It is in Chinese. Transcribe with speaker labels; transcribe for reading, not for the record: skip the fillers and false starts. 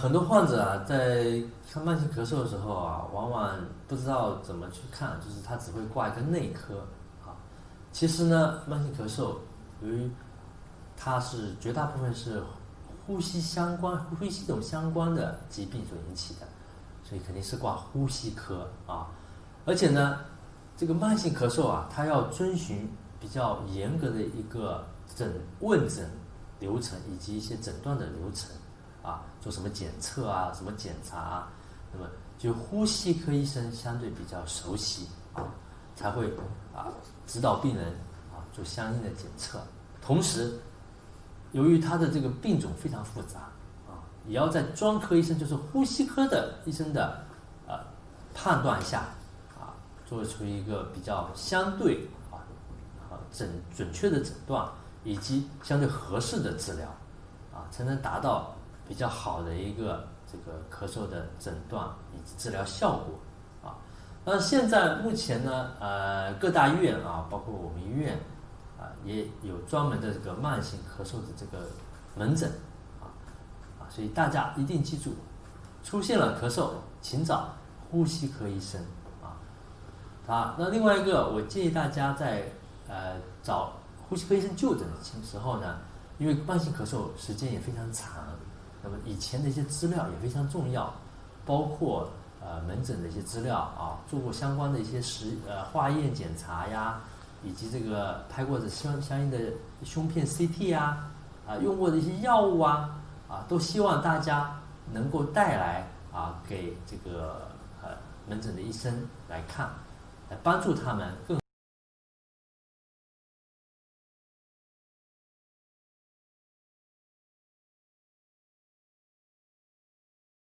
Speaker 1: 很多患者啊，在看慢性咳嗽的时候啊，往往不知道怎么去看，就是他只会挂一个内科啊。其实呢，慢性咳嗽由于它是绝大部分是呼吸系统相关的疾病所引起的，所以肯定是挂呼吸科啊。而且呢，这个慢性咳嗽啊，它要遵循比较严格的一个问诊流程以及一些诊断的流程啊，做什么检测啊，什么检查啊，那么就呼吸科医生相对比较熟悉啊，才会指导病人做相应的检测。同时，由于他的这个病种非常复杂啊，也要在专科医生，就是呼吸科的医生的判断下做出一个比较相对准确的诊断，以及相对合适的治疗才能达到比较好的一个这个咳嗽的诊断以及治疗效果那现在目前呢，各大医院包括我们医院也有专门的这个慢性咳嗽的这个门诊所以大家一定记住，出现了咳嗽，请找呼吸科医生那另外一个，我建议大家在找呼吸科医生就诊的时候呢，因为慢性咳嗽时间也非常长，那么以前的一些资料也非常重要，包括门诊的一些资料做过相关的一些化验检查呀，以及这个拍过的相应的胸片 CT 用过的一些药物都希望大家能够带来给这个门诊的医生来看，来帮助他们更